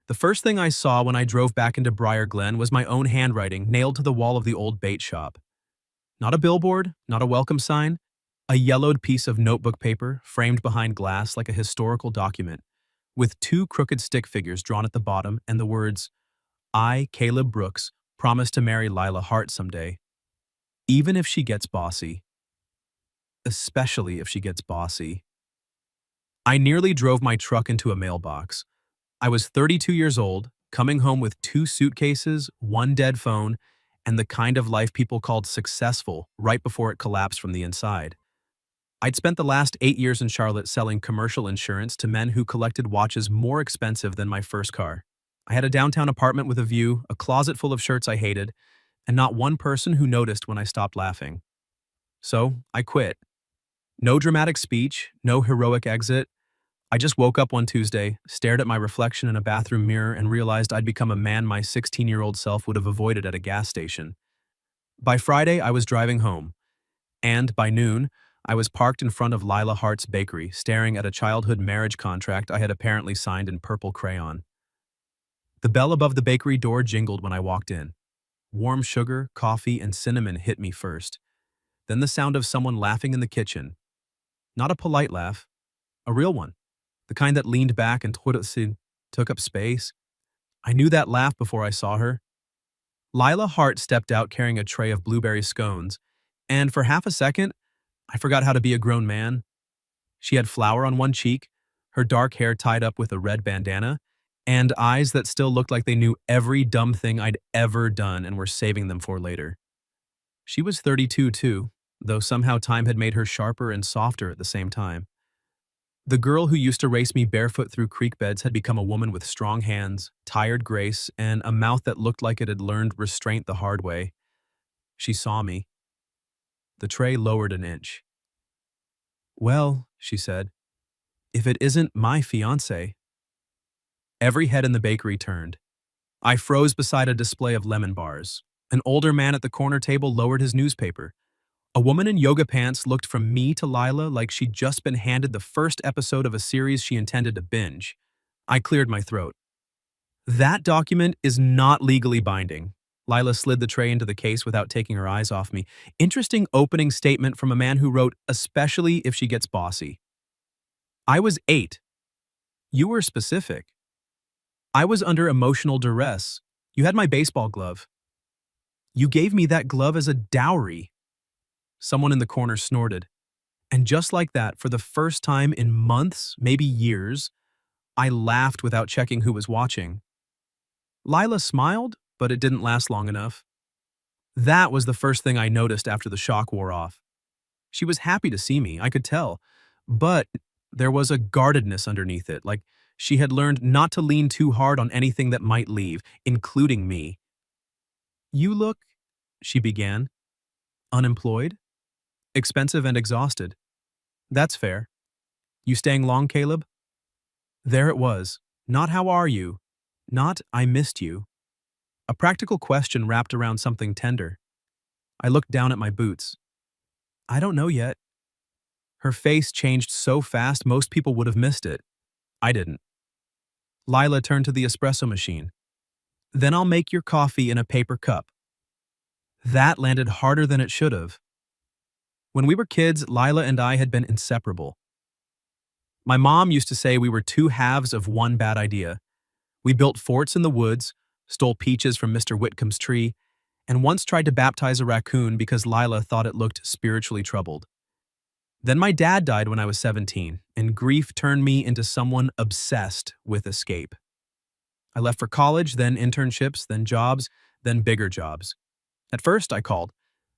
The first thing I saw when I drove back into Briar Glen was my own handwriting nailed to the wall of the old bait shop. Not a billboard, not a welcome sign, a yellowed piece of notebook paper framed behind glass like a historical document, with two crooked stick figures drawn at the bottom and the words, I, Caleb Brooks, promise to marry Lila Hart someday, even if she gets bossy. Especially if she gets bossy. I nearly drove my truck into a mailbox. I was 32 years old, coming home with two suitcases, one dead phone, and the kind of life people called successful right before it collapsed from the inside. I'd spent the last 8 years in Charlotte selling commercial insurance to men who collected watches more expensive than my first car. I had a downtown apartment with a view, a closet full of shirts I hated, and not one person who noticed when I stopped laughing. So, I quit. No dramatic speech, no heroic exit. I just woke up one Tuesday, stared at my reflection in a bathroom mirror, and realized I'd become a man my 16-year-old self would have avoided at a gas station. By Friday, I was driving home, and by noon, I was parked in front of Lila Hart's bakery, staring at a childhood marriage contract I had apparently signed in purple crayon. The bell above the bakery door jingled when I walked in. Warm sugar, coffee, and cinnamon hit me first. Then the sound of someone laughing in the kitchen. Not a polite laugh, a real one. The kind that leaned back and took up space. I knew that laugh before I saw her. Lila Hart stepped out carrying a tray of blueberry scones, and for half a second, I forgot how to be a grown man. She had flour on one cheek, her dark hair tied up with a red bandana, and eyes that still looked like they knew every dumb thing I'd ever done and were saving them for later. She was 32 too, though somehow time had made her sharper and softer at the same time. The girl who used to race me barefoot through creek beds had become a woman with strong hands, tired grace, and a mouth that looked like it had learned restraint the hard way. She saw me. The tray lowered an inch. Well, she said, if it isn't my fiancé. Every head in the bakery turned. I froze beside a display of lemon bars. An older man at the corner table lowered his newspaper. A woman in yoga pants looked from me to Lila like she'd just been handed the first episode of a series she intended to binge. I cleared my throat. That document is not legally binding. Lila slid the tray into the case without taking her eyes off me. Interesting opening statement from a man who wrote, especially if she gets bossy. I was 8. You were specific. I was under emotional duress. You had my baseball glove. You gave me that glove as a dowry. Someone in the corner snorted. And just like that, for the first time in months, maybe years, I laughed without checking who was watching. Lila smiled, but it didn't last long enough. That was the first thing I noticed after the shock wore off. She was happy to see me, I could tell, but there was a guardedness underneath it, like she had learned not to lean too hard on anything that might leave, including me. You look, she began, unemployed? Expensive and exhausted. That's fair. You staying long, Caleb? There it was. Not how are you? Not I missed you. A practical question wrapped around something tender. I looked down at my boots. I don't know yet. Her face changed so fast most people would have missed it. I didn't. Lila turned to the espresso machine. Then I'll make your coffee in a paper cup. That landed harder than it should have. When we were kids, Lila and I had been inseparable. My mom used to say we were two halves of one bad idea. We built forts in the woods, stole peaches from Mr. Whitcomb's tree, and once tried to baptize a raccoon because Lila thought it looked spiritually troubled. Then my dad died when I was 17, and grief turned me into someone obsessed with escape. I left for college, then internships, then jobs, then bigger jobs. At first, I called,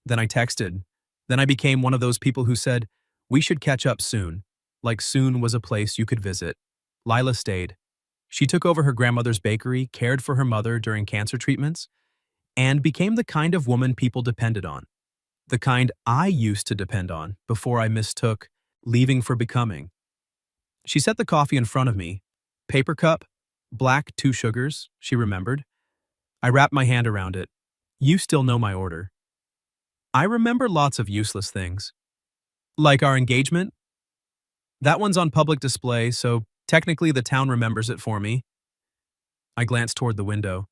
then I texted. Then I became one of those people who said, we should catch up soon, like soon was a place you could visit. Lila stayed. She took over her grandmother's bakery, cared for her mother during cancer treatments, and became the kind of woman people depended on. The kind I used to depend on before I mistook leaving for becoming. She set the coffee in front of me. Paper cup, black 2 sugars, she remembered. I wrapped my hand around it. You still know my order. I remember lots of useless things. Like our engagement. That one's on public display, so technically the town remembers it for me. I glanced toward the window.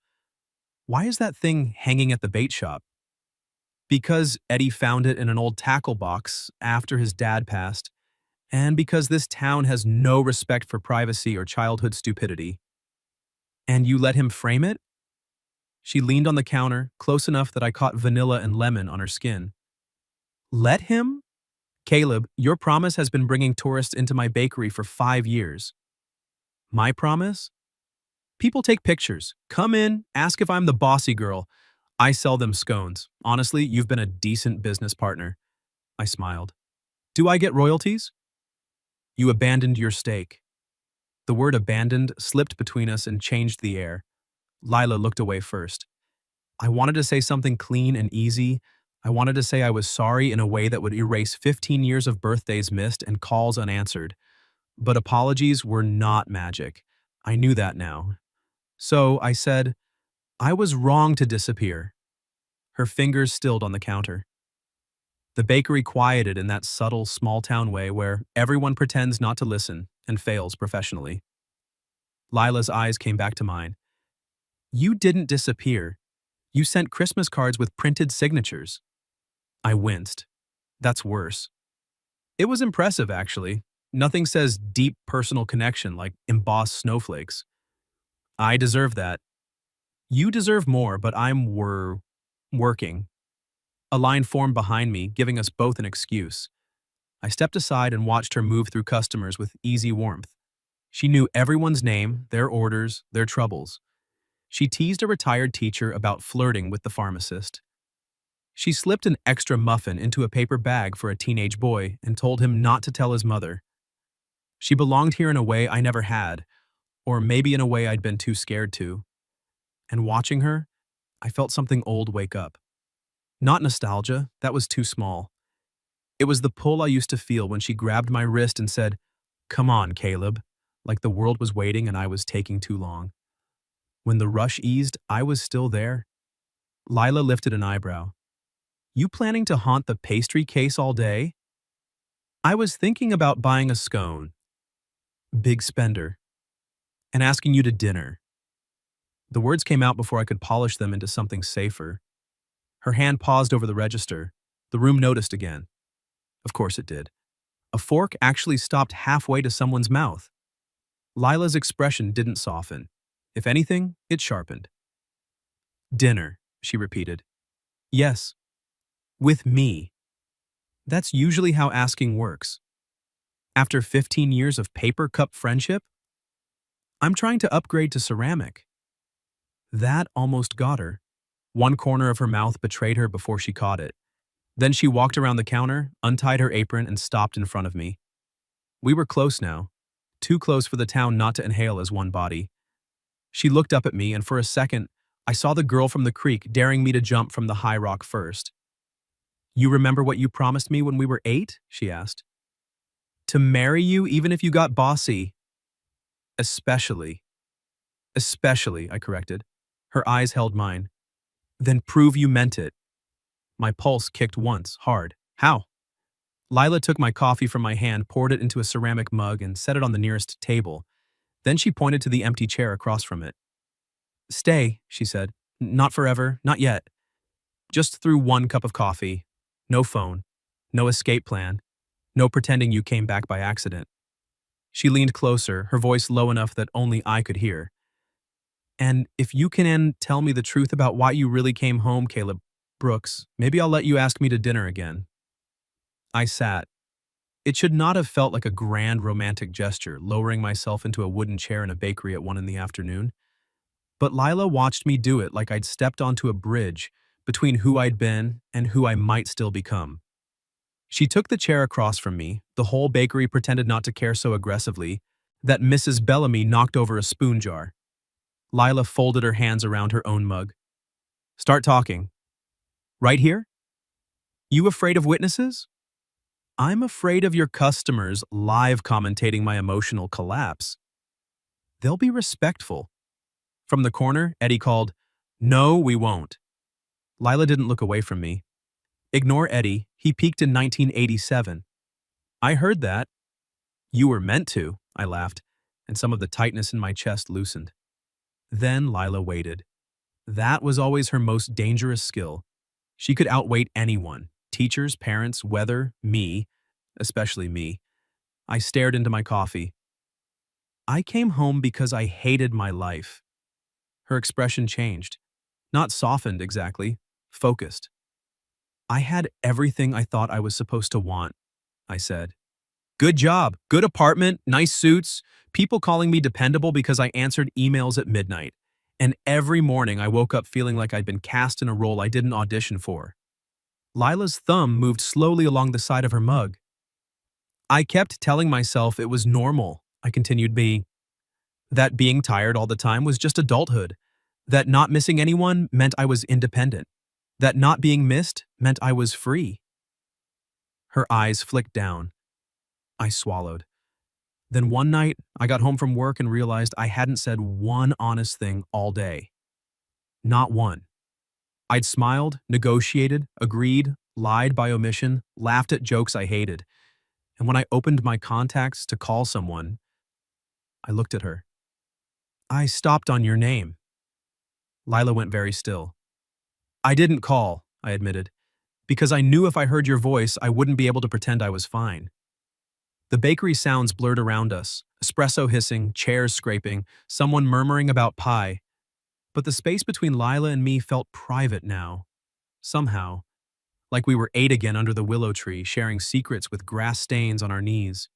Why is that thing hanging at the bait shop? Because Eddie found it in an old tackle box after his dad passed, and because this town has no respect for privacy or childhood stupidity. And you let him frame it? She leaned on the counter, close enough that I caught vanilla and lemon on her skin. Let him? Caleb, your promise has been bringing tourists into my bakery for 5 years. My promise? People take pictures, come in, ask if I'm the bossy girl. I sell them scones. Honestly, you've been a decent business partner. I smiled. Do I get royalties? You abandoned your stake. The word abandoned slipped between us and changed the air. Lila looked away first. I wanted to say something clean and easy. I wanted to say I was sorry in a way that would erase 15 years of birthdays missed and calls unanswered. But apologies were not magic. I knew that now. So I said, I was wrong to disappear. Her fingers stilled on the counter. The bakery quieted in that subtle, small-town way where everyone pretends not to listen and fails professionally. Lila's eyes came back to mine. You didn't disappear. You sent Christmas cards with printed signatures. I winced. That's worse. It was impressive, actually. Nothing says deep personal connection like embossed snowflakes. I deserve that. You deserve more, but I'm working. A line formed behind me, giving us both an excuse. I stepped aside and watched her move through customers with easy warmth. She knew everyone's name, their orders, their troubles. She teased a retired teacher about flirting with the pharmacist. She slipped an extra muffin into a paper bag for a teenage boy and told him not to tell his mother. She belonged here in a way I never had, or maybe in a way I'd been too scared to. And watching her, I felt something old wake up. Not nostalgia, that was too small. It was the pull I used to feel when she grabbed my wrist and said, "Come on, Caleb," like the world was waiting and I was taking too long. When the rush eased, I was still there. Lila lifted an eyebrow. You planning to haunt the pastry case all day? I was thinking about buying a scone. Big spender. And asking you to dinner. The words came out before I could polish them into something safer. Her hand paused over the register. The room noticed again. Of course it did. A fork actually stopped halfway to someone's mouth. Lila's expression didn't soften. If anything, it sharpened. Dinner, she repeated. Yes. With me. That's usually how asking works. After 15 years of paper cup friendship, I'm trying to upgrade to ceramic. That almost got her. One corner of her mouth betrayed her before she caught it. Then she walked around the counter, untied her apron, and stopped in front of me. We were close now. Too close for the town not to inhale as one body. She looked up at me, and for a second, I saw the girl from the creek daring me to jump from the high rock first. You remember what you promised me when we were 8? She asked. To marry you even if you got bossy. Especially. Especially, I corrected. Her eyes held mine. Then prove you meant it. My pulse kicked once, hard. How? Lila took my coffee from my hand, poured it into a ceramic mug, and set it on the nearest table. Then she pointed to the empty chair across from it. Stay, she said. Not forever, not yet. Just through one cup of coffee. No phone. No escape plan. No pretending you came back by accident. She leaned closer, her voice low enough that only I could hear. And if you can tell me the truth about why you really came home, Caleb Brooks, maybe I'll let you ask me to dinner again. I sat. It should not have felt like a grand romantic gesture, lowering myself into a wooden chair in a bakery at 1 in the afternoon. But Lila watched me do it like I'd stepped onto a bridge between who I'd been and who I might still become. She took the chair across from me. The whole bakery pretended not to care so aggressively that Mrs. Bellamy knocked over a spoon jar. Lila folded her hands around her own mug. Start talking. Right here? You afraid of witnesses? I'm afraid of your customers live commentating my emotional collapse. They'll be respectful. From the corner, Eddie called, No, we won't. Lila didn't look away from me. Ignore Eddie, he peaked in 1987. I heard that. You were meant to, I laughed, and some of the tightness in my chest loosened. Then Lila waited. That was always her most dangerous skill. She could outwait anyone, teachers, parents, weather, me, especially me. I stared into my coffee. I came home because I hated my life. Her expression changed. Not softened exactly, focused. I had everything I thought I was supposed to want, I said. Good job, good apartment, nice suits, people calling me dependable because I answered emails at midnight. And every morning I woke up feeling like I'd been cast in a role I didn't audition for. Lila's thumb moved slowly along the side of her mug. I kept telling myself it was normal, I continued being. That being tired all the time was just adulthood. That not missing anyone meant I was independent. That not being missed meant I was free. Her eyes flicked down. I swallowed. Then one night, I got home from work and realized I hadn't said one honest thing all day. Not one. I'd smiled, negotiated, agreed, lied by omission, laughed at jokes I hated. And when I opened my contacts to call someone, I looked at her. I stopped on your name. Lila went very still. I didn't call, I admitted, because I knew if I heard your voice, I wouldn't be able to pretend I was fine. The bakery sounds blurred around us, espresso hissing, chairs scraping, someone murmuring about pie. But the space between Lila and me felt private now. Somehow, like we were 8 again under the willow tree, sharing secrets with grass stains on our knees.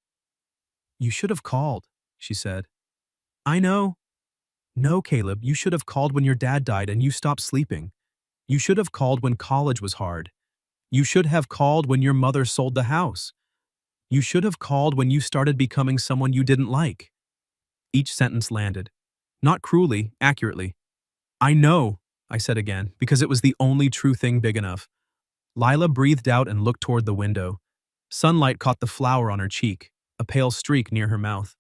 You should have called, she said. I know. No, Caleb, you should have called when your dad died and you stopped sleeping. You should have called when college was hard. You should have called when your mother sold the house. You should have called when you started becoming someone you didn't like. Each sentence landed. Not cruelly, accurately. I know, I said again, because it was the only true thing big enough. Lila breathed out and looked toward the window. Sunlight caught the flower on her cheek, a pale streak near her mouth.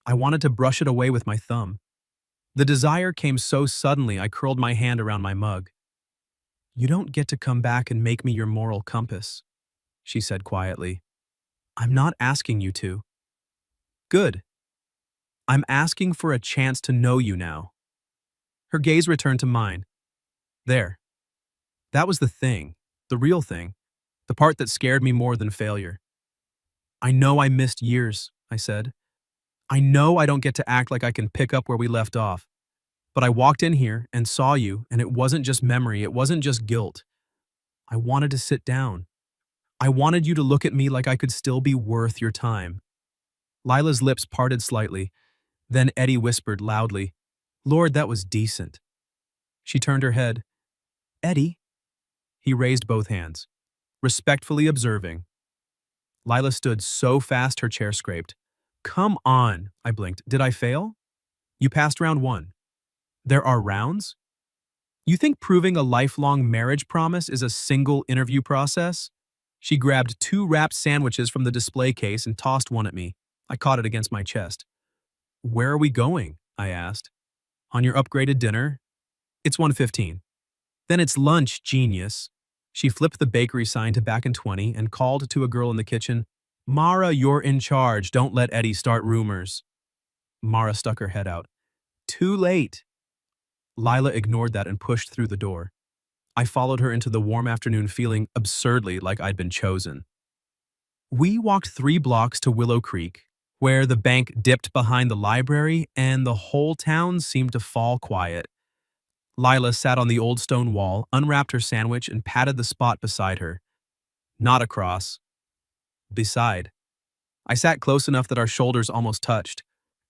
I wanted to brush it away with my thumb. The desire came so suddenly I curled my hand around my mug. You don't get to come back and make me your moral compass, she said quietly. I'm not asking you to. Good. I'm asking for a chance to know you now. Her gaze returned to mine. There. That was the thing, the real thing, the part that scared me more than failure. I know I missed years, I said. I know I don't get to act like I can pick up where we left off. But I walked in here and saw you, and it wasn't just memory, it wasn't just guilt. I wanted to sit down. I wanted you to look at me like I could still be worth your time. Lila's lips parted slightly. Then Eddie whispered loudly, Lord, that was decent. She turned her head. Eddie? He raised both hands, respectfully observing. Lila stood so fast her chair scraped. Come on, I blinked. Did I fail? You passed round 1. There are rounds? You think proving a lifelong marriage promise is a single interview process? She grabbed 2 wrapped sandwiches from the display case and tossed one at me. I caught it against my chest. Where are we going? I asked. On your upgraded dinner? It's 1:15. Then it's lunch, genius. She flipped the bakery sign to back in 20 and called to a girl in the kitchen, Mara, you're in charge. Don't let Eddie start rumors. Mara stuck her head out. Too late. Lila ignored that and pushed through the door. I followed her into the warm afternoon feeling absurdly like I'd been chosen. We walked 3 blocks to Willow Creek, where the bank dipped behind the library and the whole town seemed to fall quiet. Lila sat on the old stone wall, unwrapped her sandwich, and patted the spot beside her. Not across. Beside. I sat close enough that our shoulders almost touched,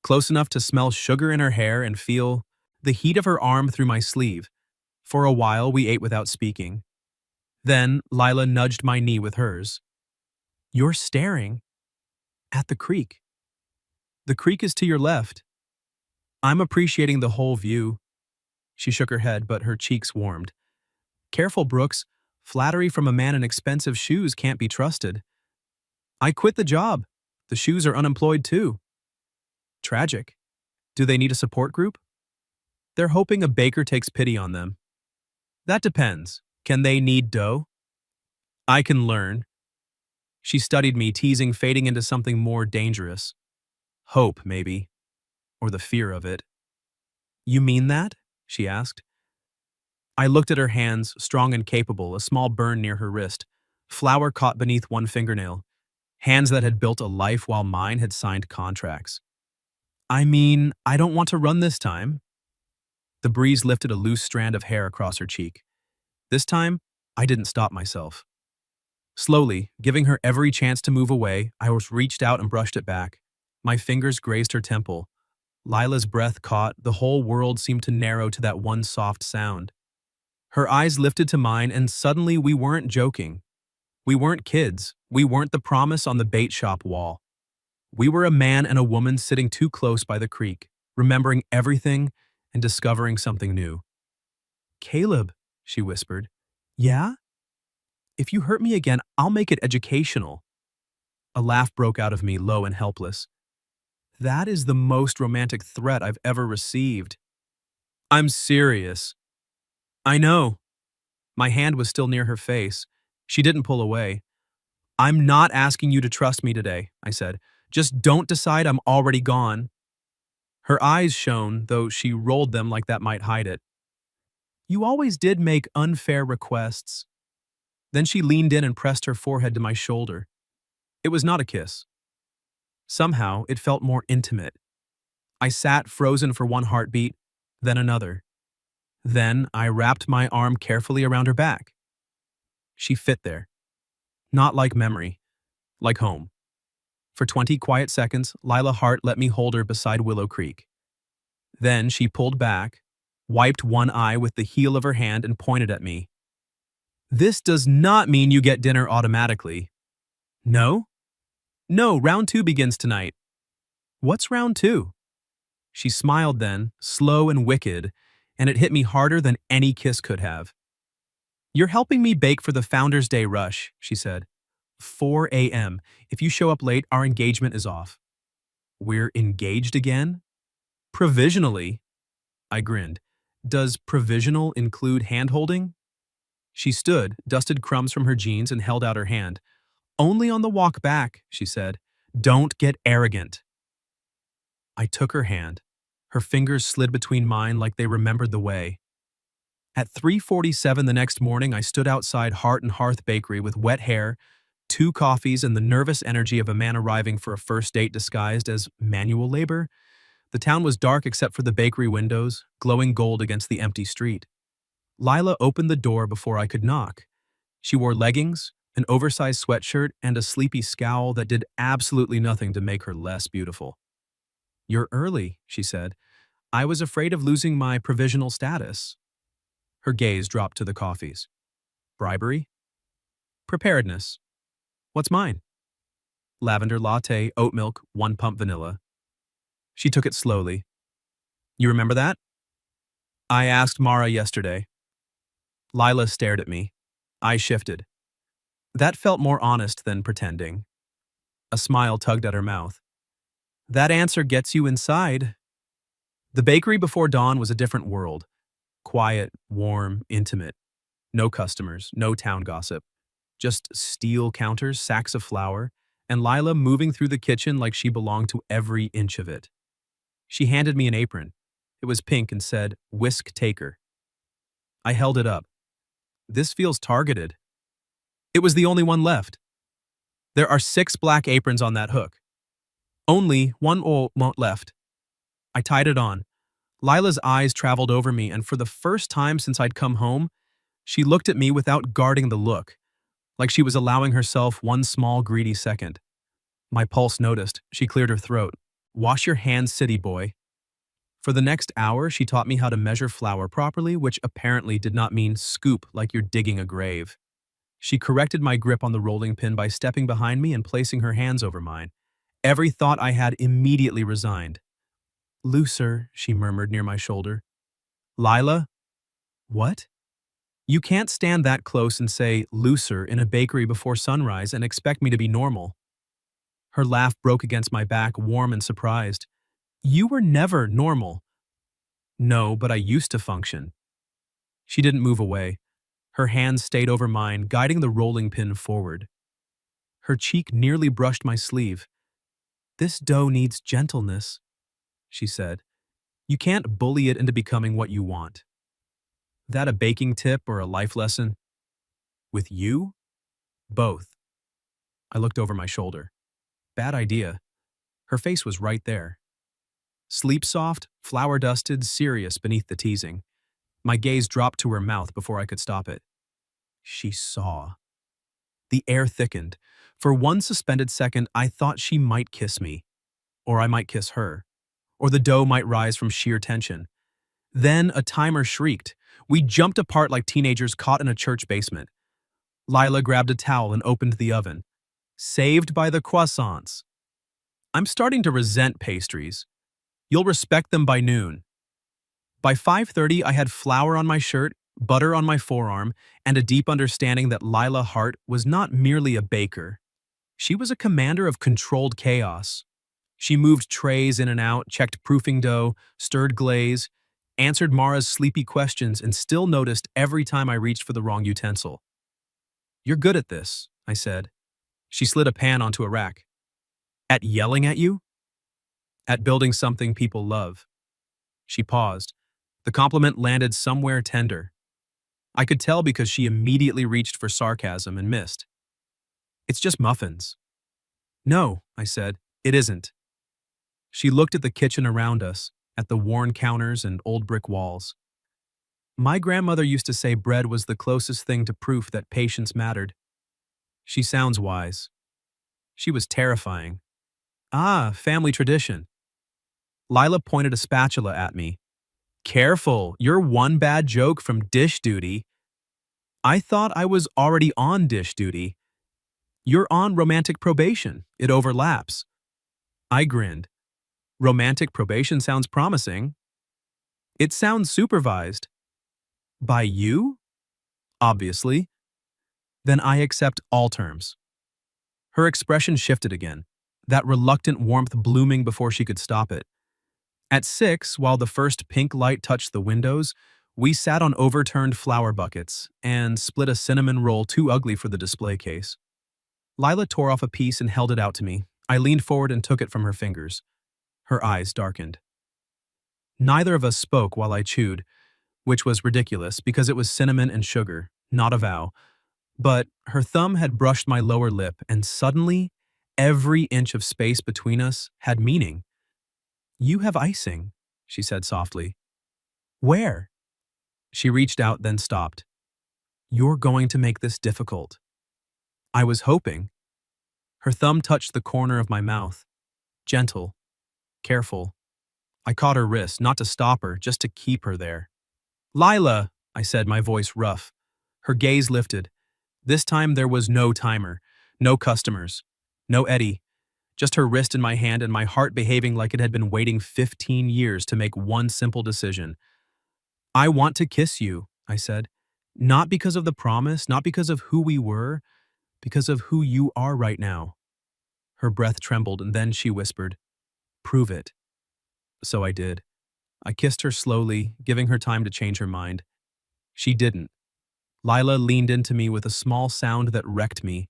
close enough to smell sugar in her hair and feel the heat of her arm through my sleeve. For a while, we ate without speaking. Then, Lila nudged my knee with hers. You're staring at the creek. The creek is to your left. I'm appreciating the whole view. She shook her head, but her cheeks warmed. Careful, Brooks. Flattery from a man in expensive shoes can't be trusted. I quit the job. The shoes are unemployed too. Tragic. Do they need a support group? They're hoping a baker takes pity on them. That depends. Can they knead dough? I can learn. She studied me, teasing, fading into something more dangerous. Hope, maybe. Or the fear of it. You mean that? She asked. I looked at her hands, strong and capable, a small burn near her wrist. Flour caught beneath one fingernail. Hands that had built a life while mine had signed contracts. I mean, I don't want to run this time. The breeze lifted a loose strand of hair across her cheek. This time, I didn't stop myself. Slowly, giving her every chance to move away, I was reached out and brushed it back. My fingers grazed her temple. Lila's breath caught, the whole world seemed to narrow to that one soft sound. Her eyes lifted to mine, and suddenly we weren't joking. We weren't kids. We weren't the promise on the bait shop wall. We were a man and a woman sitting too close by the creek, remembering everything and discovering something new. Caleb, she whispered. Yeah? If you hurt me again, I'll make it educational. A laugh broke out of me, low and helpless. That is the most romantic threat I've ever received. I'm serious. I know. My hand was still near her face. She didn't pull away. I'm not asking you to trust me today, I said. Just don't decide I'm already gone. Her eyes shone, though she rolled them like that might hide it. You always did make unfair requests. Then she leaned in and pressed her forehead to my shoulder. It was not a kiss. Somehow, it felt more intimate. I sat frozen for one heartbeat, then another. Then I wrapped my arm carefully around her back. She fit there. Not like memory, like home. For 20 quiet seconds, Lila Hart let me hold her beside Willow Creek. Then she pulled back, wiped one eye with the heel of her hand and pointed at me. This does not mean you get dinner automatically. No? No, round 2 begins tonight. What's round 2? She smiled then, slow and wicked, and it hit me harder than any kiss could have. You're helping me bake for the Founders Day rush, she said. 4 a.m. If you show up late, our engagement is off. We're engaged again? Provisionally. I grinned. Does provisional include hand-holding? She stood, dusted crumbs from her jeans, and held out her hand. Only on the walk back, she said. Don't get arrogant. I took her hand. Her fingers slid between mine like they remembered the way. At 3:47 the next morning, I stood outside Heart and Hearth Bakery with wet hair, 2 coffees, and the nervous energy of a man arriving for a first date disguised as manual labor. The town was dark except for the bakery windows, glowing gold against the empty street. Lila opened the door before I could knock. She wore leggings, an oversized sweatshirt, and a sleepy scowl that did absolutely nothing to make her less beautiful. You're early, she said. I was afraid of losing my provisional status. Her gaze dropped to the coffees. Bribery? Preparedness. What's mine? Lavender latte, oat milk, 1 pump vanilla. She took it slowly. You remember that? I asked Mara yesterday. Lila stared at me. I shifted. That felt more honest than pretending. A smile tugged at her mouth. That answer gets you inside. The bakery before dawn was a different world. Quiet, warm, intimate. No customers, no town gossip. Just steel counters, sacks of flour, and Lila moving through the kitchen like she belonged to every inch of it. She handed me an apron. It was pink and said, Whisk Taker. I held it up. This feels targeted. It was the only one left. There are 6 black aprons on that hook. Only one left. I tied it on. Lila's eyes traveled over me, and for the first time since I'd come home, she looked at me without guarding the look, like she was allowing herself one small greedy second. My pulse noticed. She cleared her throat. Wash your hands, city boy. For the next hour, she taught me how to measure flour properly, which apparently did not mean scoop like you're digging a grave. She corrected my grip on the rolling pin by stepping behind me and placing her hands over mine. Every thought I had immediately resigned. Looser, she murmured near my shoulder. Lila? What? You can't stand that close and say looser in a bakery before sunrise and expect me to be normal. Her laugh broke against my back, warm and surprised. You were never normal. No, but I used to function. She didn't move away. Her hands stayed over mine, guiding the rolling pin forward. Her cheek nearly brushed my sleeve. This dough needs gentleness, she said. You can't bully it into becoming what you want. That a baking tip or a life lesson? With you? Both. I looked over my shoulder. Bad idea. Her face was right there. Sleep soft, flower dusted, serious beneath the teasing. My gaze dropped to her mouth before I could stop it. She saw. The air thickened. For one suspended second, I thought she might kiss me. Or I might kiss her. Or the dough might rise from sheer tension. Then a timer shrieked. We jumped apart like teenagers caught in a church basement. Lila grabbed a towel and opened the oven. Saved by the croissants. I'm starting to resent pastries. You'll respect them by noon. By 5:30, I had flour on my shirt, butter on my forearm, and a deep understanding that Lila Hart was not merely a baker. She was a commander of controlled chaos. She moved trays in and out, checked proofing dough, stirred glaze, answered Mara's sleepy questions, and still noticed every time I reached for the wrong utensil. You're good at this, I said. She slid a pan onto a rack. At yelling at you? At building something people love. She paused. The compliment landed somewhere tender. I could tell because she immediately reached for sarcasm and missed. It's just muffins. No, I said, it isn't. She looked at the kitchen around us, at the worn counters and old brick walls. My grandmother used to say bread was the closest thing to proof that patience mattered. She sounds wise. She was terrifying. Ah, family tradition. Lila pointed a spatula at me. Careful, you're one bad joke from dish duty. I thought I was already on dish duty. You're on romantic probation. It overlaps. I grinned. Romantic probation sounds promising. It sounds supervised. By you? Obviously. Then I accept all terms. Her expression shifted again, that reluctant warmth blooming before she could stop it. At 6, while the first pink light touched the windows, we sat on overturned flower buckets and split a cinnamon roll too ugly for the display case. Lila tore off a piece and held it out to me. I leaned forward and took it from her fingers. Her eyes darkened. Neither of us spoke while I chewed, which was ridiculous because it was cinnamon and sugar, not a vow. But her thumb had brushed my lower lip, and suddenly, every inch of space between us had meaning. You have icing, she said softly. Where? She reached out, then stopped. You're going to make this difficult. I was hoping. Her thumb touched the corner of my mouth. Gentle. Careful. I caught her wrist, not to stop her, just to keep her there. Lila, I said, my voice rough. Her gaze lifted. This time there was no timer, no customers, no Eddie. Just her wrist in my hand and my heart behaving like it had been waiting 15 years to make one simple decision. I want to kiss you, I said. Not because of the promise, not because of who we were, because of who you are right now. Her breath trembled, and then she whispered, Prove it. So I did. I kissed her slowly, giving her time to change her mind. She didn't. Lila leaned into me with a small sound that wrecked me.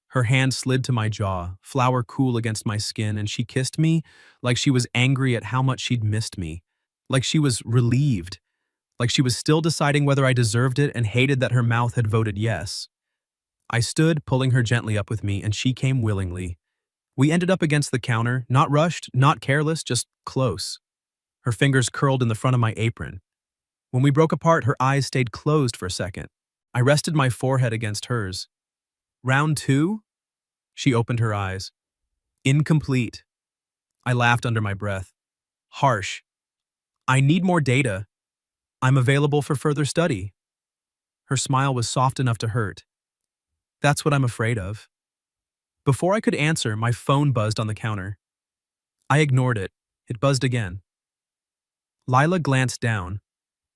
Her hand slid to my jaw, flour cool against my skin, and she kissed me like she was angry at how much she'd missed me, like she was relieved, like she was still deciding whether I deserved it and hated that her mouth had voted yes. I stood, pulling her gently up with me, and she came willingly. We ended up against the counter, not rushed, not careless, just close. Her fingers curled in the front of my apron. When we broke apart, her eyes stayed closed for a second. I rested my forehead against hers. Round 2? She opened her eyes. Incomplete. I laughed under my breath. Harsh. I need more data. I'm available for further study. Her smile was soft enough to hurt. That's what I'm afraid of. Before I could answer, my phone buzzed on the counter. I ignored it. It buzzed again. Lila glanced down.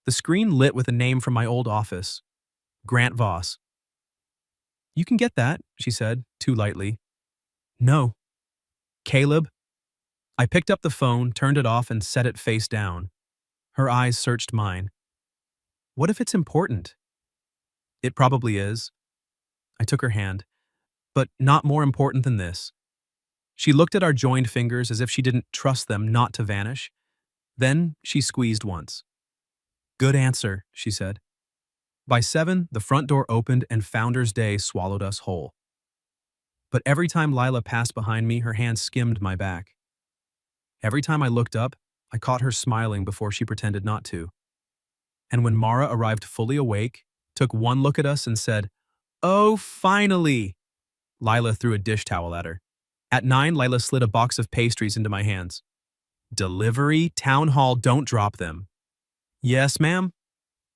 The screen lit with a name from my old office. Grant Voss. You can get that, she said, too lightly. No. Caleb? I picked up the phone, turned it off, and set it face down. Her eyes searched mine. What if it's important? It probably is. I took her hand. But not more important than this. She looked at our joined fingers as if she didn't trust them not to vanish. Then she squeezed once. Good answer, she said. By 7, the front door opened and Founder's Day swallowed us whole. But every time Lila passed behind me, her hand skimmed my back. Every time I looked up, I caught her smiling before she pretended not to. And when Mara arrived fully awake, took one look at us and said, "Oh, finally!" Lila threw a dish towel at her. At 9, Lila slid a box of pastries into my hands. Delivery? Town hall, don't drop them. Yes, ma'am.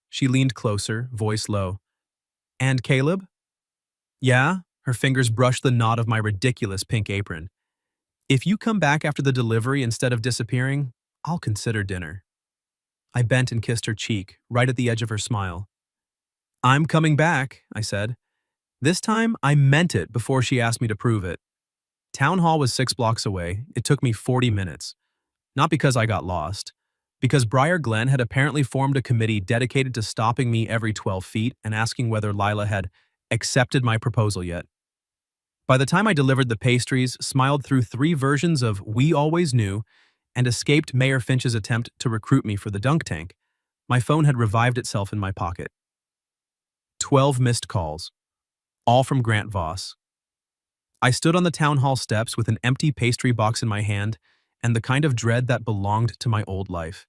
She leaned closer, voice low. And Caleb? Yeah? Her fingers brushed the knot of my ridiculous pink apron. If you come back after the delivery instead of disappearing, I'll consider dinner. I bent and kissed her cheek, right at the edge of her smile. I'm coming back, I said. This time, I meant it before she asked me to prove it. Town hall was 6 blocks away. It took me 40 minutes. Not because I got lost. Because Briar Glen had apparently formed a committee dedicated to stopping me every 12 feet and asking whether Lila had accepted my proposal yet. By the time I delivered the pastries, smiled through 3 versions of We Always Knew, and escaped Mayor Finch's attempt to recruit me for the dunk tank, my phone had revived itself in my pocket. 12 missed calls, all from Grant Voss. I stood on the town hall steps with an empty pastry box in my hand and the kind of dread that belonged to my old life.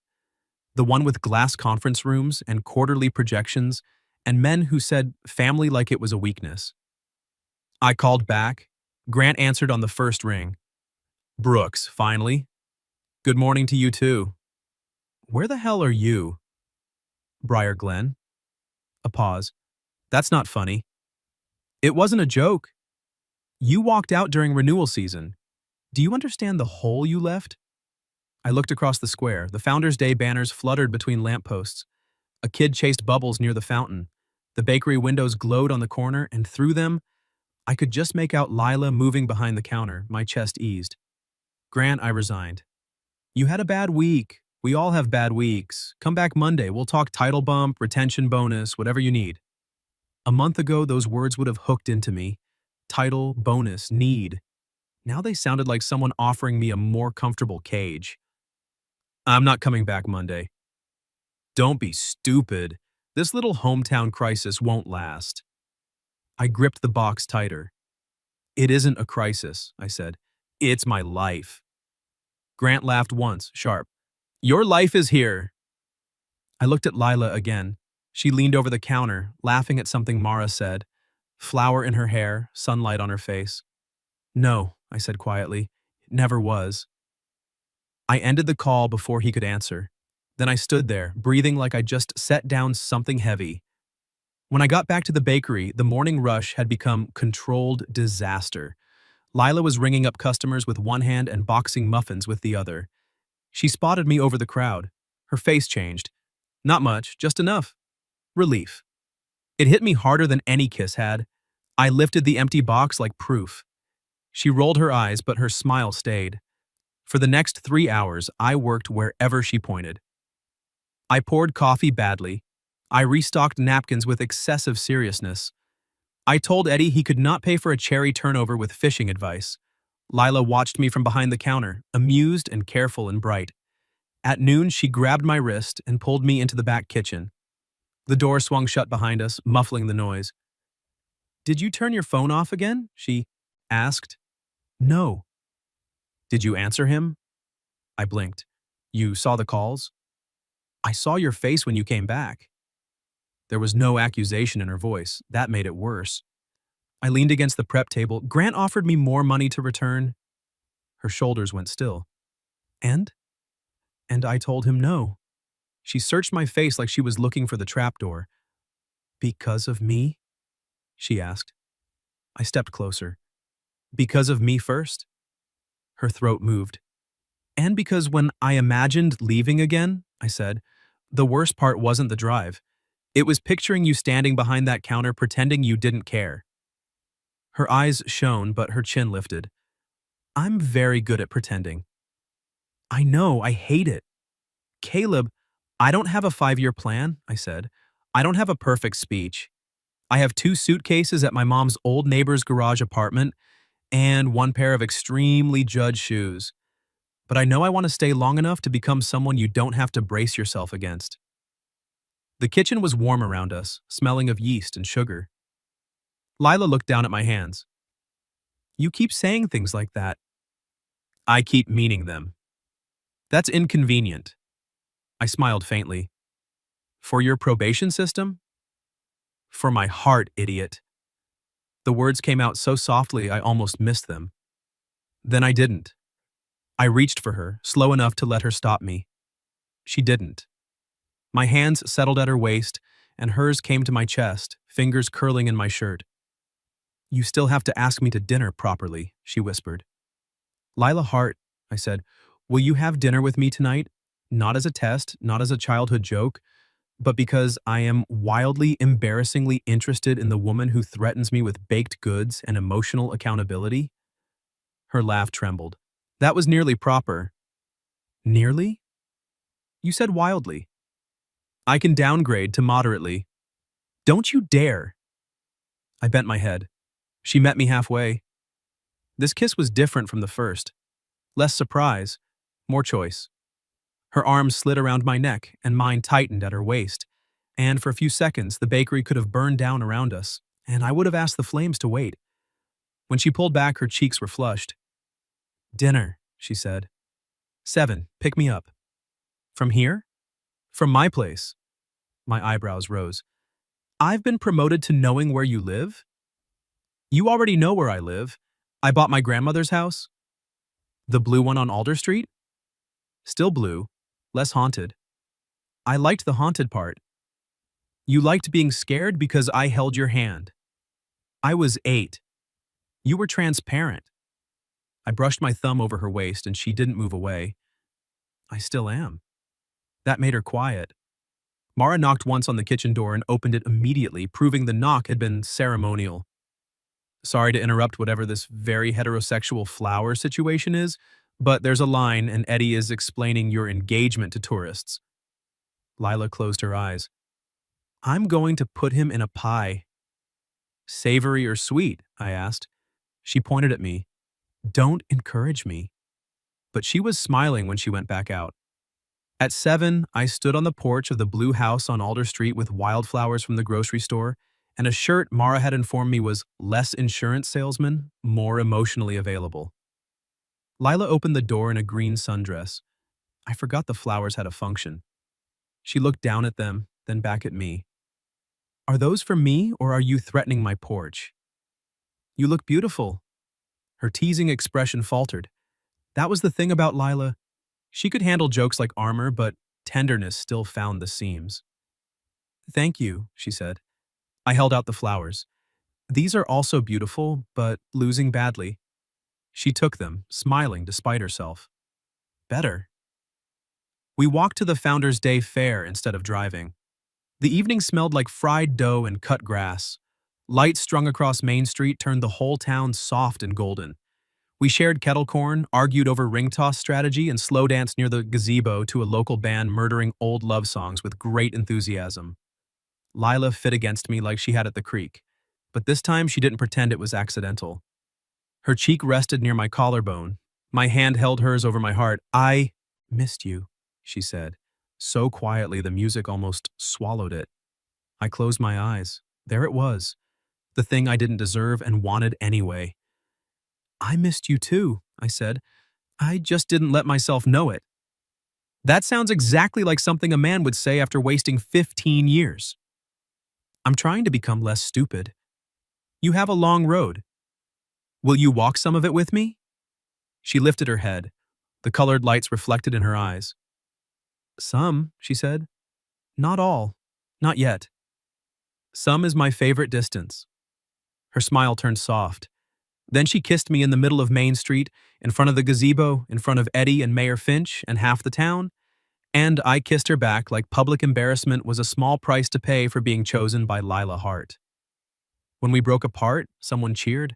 The one with glass conference rooms and quarterly projections and men who said family like it was a weakness. I called back. Grant answered on the first ring. Brooks, finally. Good morning to you too. Where the hell are you? Briar Glen. A pause. That's not funny. It wasn't a joke. You walked out during renewal season. Do you understand the hole you left? I looked across the square. The Founder's Day banners fluttered between lampposts. A kid chased bubbles near the fountain. The bakery windows glowed on the corner, and through them, I could just make out Lila moving behind the counter, my chest eased. Grant, I resigned. You had a bad week. We all have bad weeks. Come back Monday. We'll talk title bump, retention bonus, whatever you need. A month ago, those words would have hooked into me. Title, bonus, need. Now they sounded like someone offering me a more comfortable cage. I'm not coming back Monday. Don't be stupid. This little hometown crisis won't last. I gripped the box tighter. It isn't a crisis, I said. It's my life. Grant laughed once, sharp. Your life is here. I looked at Lila again. She leaned over the counter, laughing at something Mara said. Flour in her hair, sunlight on her face. No, I said quietly. It never was. I ended the call before he could answer. Then I stood there, breathing like I just set down something heavy. When I got back to the bakery, the morning rush had become controlled disaster. Lila was ringing up customers with one hand and boxing muffins with the other. She spotted me over the crowd. Her face changed. Not much, just enough. Relief. It hit me harder than any kiss had. I lifted the empty box like proof. She rolled her eyes, but her smile stayed. For the next 3 hours, I worked wherever she pointed. I poured coffee badly. I restocked napkins with excessive seriousness. I told Eddie he could not pay for a cherry turnover with fishing advice. Lila watched me from behind the counter, amused and careful and bright. At noon, she grabbed my wrist and pulled me into the back kitchen. The door swung shut behind us, muffling the noise. Did you turn your phone off again? She asked. No. Did you answer him? I blinked. You saw the calls? I saw your face when you came back. There was no accusation in her voice. That made it worse. I leaned against the prep table. Grant offered me more money to return. Her shoulders went still. And? And I told him no. She searched my face like she was looking for the trapdoor. Because of me? She asked. I stepped closer. Because of me first? Her throat moved. And because when I imagined leaving again, I said, the worst part wasn't the drive. It was picturing you standing behind that counter pretending you didn't care. Her eyes shone, but her chin lifted. I'm very good at pretending. I know, I hate it. Caleb, I don't have a 5-year plan, I said. I don't have a perfect speech. I have 2 suitcases at my mom's old neighbor's garage apartment and 1 pair of extremely judged shoes. but I know I want to stay long enough to become someone you don't have to brace yourself against. The kitchen was warm around us, smelling of yeast and sugar. Lila looked down at my hands. You keep saying things like that. I keep meaning them. That's inconvenient. I smiled faintly. For your probation system? For my heart, idiot. The words came out so softly I almost missed them. Then I didn't. I reached for her, slow enough to let her stop me. She didn't. My hands settled at her waist, and hers came to my chest, fingers curling in my shirt. You still have to ask me to dinner properly, she whispered. Lila Hart, I said, will you have dinner with me tonight? Not as a test, not as a childhood joke, but because I am wildly, embarrassingly interested in the woman who threatens me with baked goods and emotional accountability. Her laugh trembled. That was nearly proper. Nearly? You said wildly. I can downgrade to moderately. Don't you dare. I bent my head. She met me halfway. This kiss was different from the first. Less surprise, more choice. Her arms slid around my neck and mine tightened at her waist, and for a few seconds the bakery could have burned down around us, and I would have asked the flames to wait. When she pulled back, her cheeks were flushed. Dinner, she said. 7, pick me up. From here? From my place. My eyebrows rose. I've been promoted to knowing where you live? You already know where I live. I bought my grandmother's house. The blue one on Alder Street? Still blue, less haunted. I liked the haunted part. You liked being scared because I held your hand. I was 8. You were transparent. I brushed my thumb over her waist and she didn't move away. I still am. That made her quiet. Mara knocked once on the kitchen door and opened it immediately, proving the knock had been ceremonial. Sorry to interrupt whatever this very heterosexual flower situation is, but there's a line and Eddie is explaining your engagement to tourists. Lila closed her eyes. I'm going to put him in a pie. Savory or sweet? I asked. She pointed at me. Don't encourage me. But she was smiling when she went back out. At 7, I stood on the porch of the blue house on Alder Street with wildflowers from the grocery store and a shirt Mara had informed me was less insurance salesman, more emotionally available. Lila opened the door in a green sundress. I forgot the flowers had a function. She looked down at them, then back at me. Are those for me, or are you threatening my porch? You look beautiful. Her teasing expression faltered. That was the thing about Lila. She could handle jokes like armor, but tenderness still found the seams. Thank you, she said. I held out the flowers. These are also beautiful, but losing badly. She took them, smiling despite herself. Better. We walked to the Founders' Day Fair instead of driving. The evening smelled like fried dough and cut grass. Lights strung across Main Street turned the whole town soft and golden. We shared kettle corn, argued over ring toss strategy, and slow danced near the gazebo to a local band murdering old love songs with great enthusiasm. Lila fit against me like she had at the creek, but this time she didn't pretend it was accidental. Her cheek rested near my collarbone. My hand held hers over my heart. I missed you, she said, so quietly the music almost swallowed it. I closed my eyes. There it was, the thing I didn't deserve and wanted anyway. I missed you too, I said. I just didn't let myself know it. That sounds exactly like something a man would say after wasting 15 years. I'm trying to become less stupid. You have a long road. Will you walk some of it with me? She lifted her head. The colored lights reflected in her eyes. Some, she said. Not all. Not yet. Some is my favorite distance. Her smile turned soft. Then she kissed me in the middle of Main Street, in front of the gazebo, in front of Eddie and Mayor Finch and half the town, and I kissed her back like public embarrassment was a small price to pay for being chosen by Lila Hart. When we broke apart, someone cheered.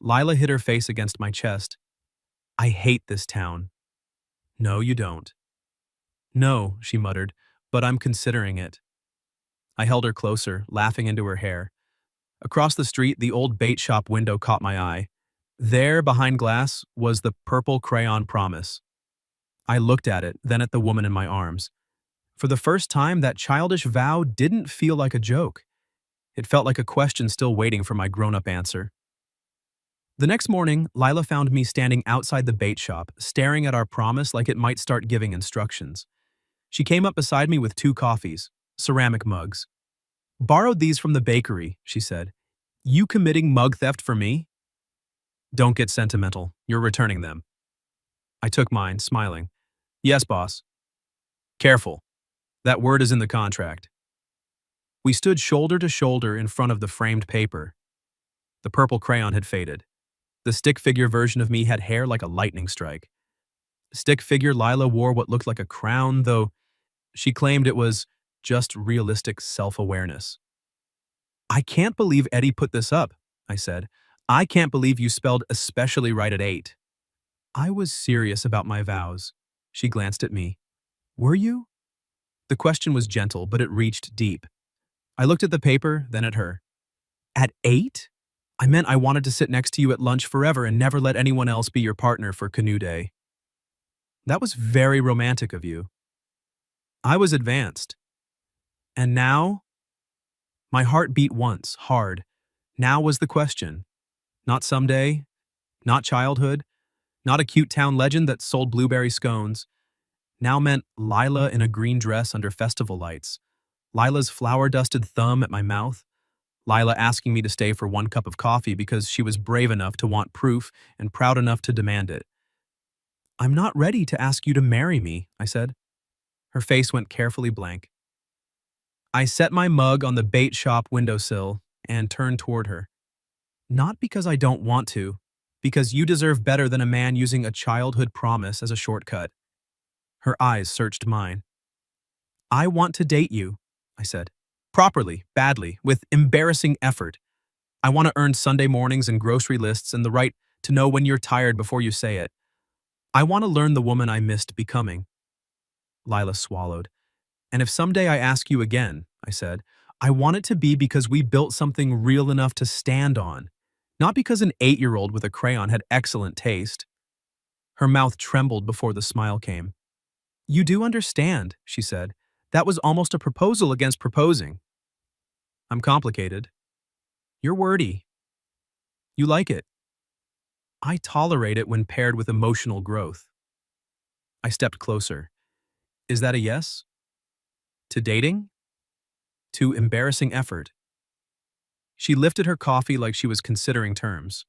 Lila hid her face against my chest. I hate this town. No, you don't. No, she muttered, but I'm considering it. I held her closer, laughing into her hair. Across the street, the old bait shop window caught my eye. There, behind glass, was the purple-crayon promise. I looked at it, then at the woman in my arms. For the first time, that childish vow didn't feel like a joke. It felt like a question still waiting for my grown-up answer. The next morning, Lila found me standing outside the bait shop, staring at our promise like it might start giving instructions. She came up beside me with 2 coffees, ceramic mugs. "Borrowed these from the bakery," she said. "You committing mug theft for me?" "Don't get sentimental. You're returning them." I took mine, smiling. "Yes, boss." "Careful. That word is in the contract." We stood shoulder to shoulder in front of the framed paper. The purple crayon had faded. The stick figure version of me had hair like a lightning strike. Stick figure Lila wore what looked like a crown, though she claimed it was just realistic self-awareness. "I can't believe Eddie put this up," I said. "I can't believe you spelled especially right at 8. I was serious about my vows. She glanced at me. "Were you?" The question was gentle, but it reached deep. I looked at the paper, then at her. "At 8? I meant I wanted to sit next to you at lunch forever and never let anyone else be your partner for canoe day." "That was very romantic of you." I was advanced. "And now?" My heart beat once, hard. Now was the question. Not someday, not childhood, not a cute town legend that sold blueberry scones. Now meant Lila in a green dress under festival lights, Lila's flour-dusted thumb at my mouth, Lila asking me to stay for 1 cup of coffee because she was brave enough to want proof and proud enough to demand it. "I'm not ready to ask you to marry me," I said. Her face went carefully blank. I set my mug on the bait shop windowsill and turned toward her. "Not because I don't want to, because you deserve better than a man using a childhood promise as a shortcut." Her eyes searched mine. "I want to date you," I said. "Properly, badly, with embarrassing effort. I want to earn Sunday mornings and grocery lists and the right to know when you're tired before you say it. I want to learn the woman I missed becoming." Lila swallowed. "And if someday I ask you again," I said, "I want it to be because we built something real enough to stand on, not because an 8-year-old with a crayon had excellent taste." Her mouth trembled before the smile came. "You do understand," she said. "That was almost a proposal against proposing." "I'm complicated." "You're wordy." "You like it." "I tolerate it when paired with emotional growth." I stepped closer. "Is that a yes? To dating? To embarrassing effort?" She lifted her coffee like she was considering terms.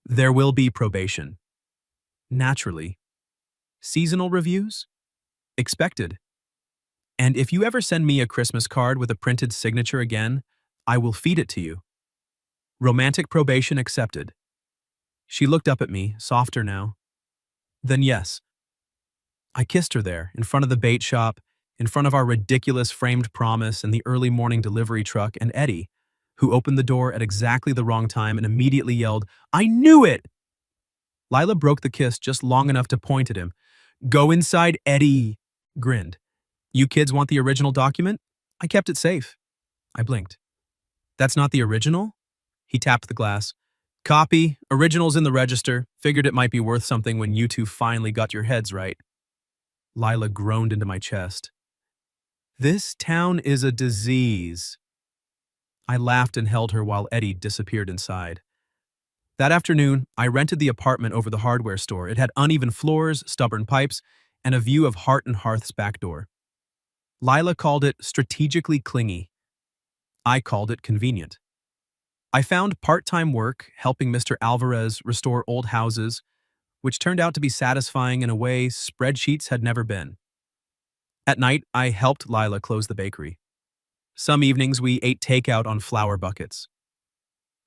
"There will be probation. Naturally. Seasonal reviews? Expected. And if you ever send me a Christmas card with a printed signature again, I will feed it to you. Romantic probation accepted." She looked up at me, softer now. "Then yes." I kissed her there, in front of the bait shop, in front of our ridiculous framed promise and the early morning delivery truck and Eddie, who opened the door at exactly the wrong time and immediately yelled, "I knew it!" Lila broke the kiss just long enough to point at him. "Go inside, Eddie," grinned. "You kids want the original document? I kept it safe." I blinked. "That's not the original?" He tapped the glass. "Copy, original's in the register. Figured it might be worth something when you two finally got your heads right." Lila groaned into my chest. "This town is a disease." I laughed and held her while Eddie disappeared inside. That afternoon, I rented the apartment over the hardware store. It had uneven floors, stubborn pipes, and a view of Heart and Hearth's back door. Lila called it strategically clingy. I called it convenient. I found part-time work helping Mr. Alvarez restore old houses, which turned out to be satisfying in a way spreadsheets had never been. At night, I helped Lila close the bakery. Some evenings, we ate takeout on flour buckets.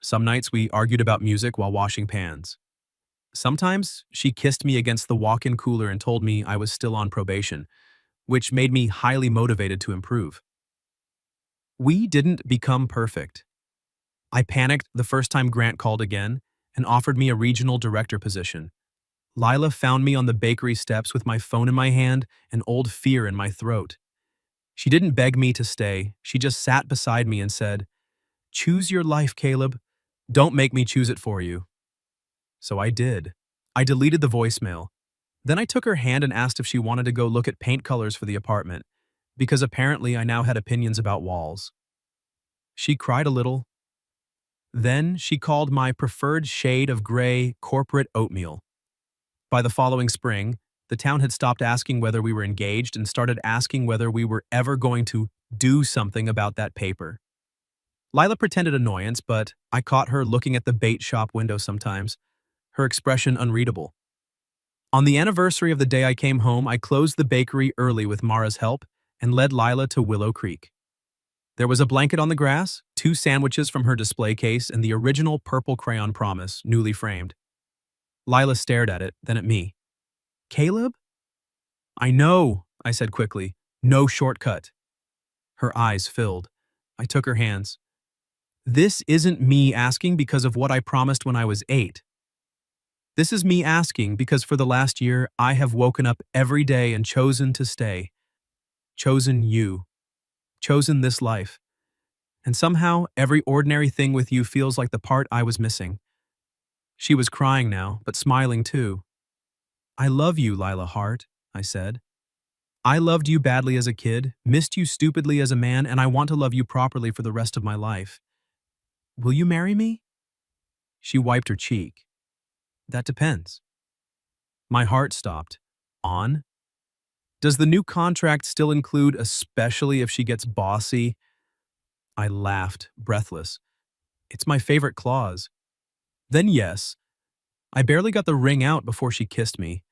Some nights, we argued about music while washing pans. Sometimes, she kissed me against the walk-in cooler and told me I was still on probation, which made me highly motivated to improve. We didn't become perfect. I panicked the first time Grant called again and offered me a regional director position. Lila found me on the bakery steps with my phone in my hand and old fear in my throat. She didn't beg me to stay, she just sat beside me and said, "Choose your life, Caleb. Don't make me choose it for you." So I did. I deleted the voicemail. Then I took her hand and asked if she wanted to go look at paint colors for the apartment, because apparently I now had opinions about walls. She cried a little. Then she called my preferred shade of gray corporate oatmeal. By the following spring, the town had stopped asking whether we were engaged and started asking whether we were ever going to do something about that paper. Lila pretended annoyance, but I caught her looking at the bait shop window sometimes, her expression unreadable. On the anniversary of the day I came home, I closed the bakery early with Mara's help and led Lila to Willow Creek. There was a blanket on the grass, 2 sandwiches from her display case, and the original purple-crayon promise, newly framed. Lila stared at it, then at me. Caleb? I know, I said quickly. No shortcut. Her eyes filled. I took her hands. This isn't me asking because of what I promised when I was 8. This is me asking because for the last year, I have woken up every day and chosen to stay. Chosen you. Chosen this life. And somehow, every ordinary thing with you feels like the part I was missing. She was crying now, but smiling too. I love you, Lila Hart, I said. I loved you badly as a kid, missed you stupidly as a man, and I want to love you properly for the rest of my life. Will you marry me? She wiped her cheek. That depends. My heart stopped. On? Does the new contract still include especially if she gets bossy? I laughed, breathless. It's my favorite clause. Then yes. I barely got the ring out before she kissed me.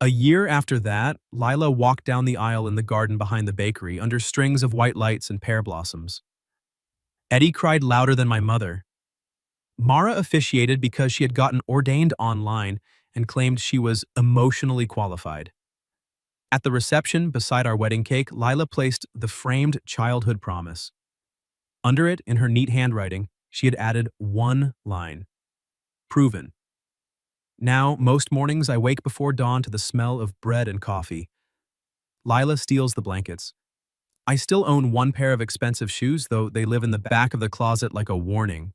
A year after that, Lila walked down the aisle in the garden behind the bakery under strings of white lights and pear blossoms. Eddie cried louder than my mother. Mara officiated because she had gotten ordained online and claimed she was emotionally qualified. At the reception beside our wedding cake, Lila placed the framed childhood promise. Under it, in her neat handwriting, she had added one line. Proven. Now, most mornings I wake before dawn to the smell of bread and coffee. Lila steals the blankets. I still own one pair of expensive shoes, though they live in the back of the closet like a warning.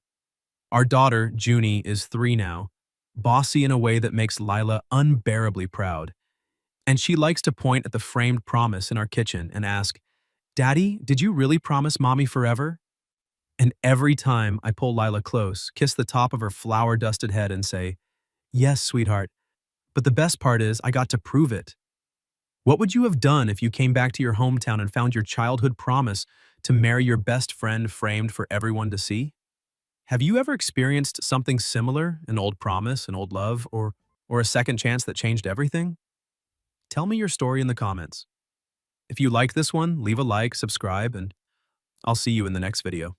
Our daughter, Junie, is 3 now, bossy in a way that makes Lila unbearably proud. And she likes to point at the framed promise in our kitchen and ask, Daddy, did you really promise Mommy forever? And every time I pull Lila close, kiss the top of her flour-dusted head and say, Yes, sweetheart, but the best part is I got to prove it. What would you have done if you came back to your hometown and found your childhood promise to marry your best friend framed for everyone to see? Have you ever experienced something similar, an old promise, an old love, or a second chance that changed everything? Tell me your story in the comments. If you like this one, leave a like, subscribe, and I'll see you in the next video.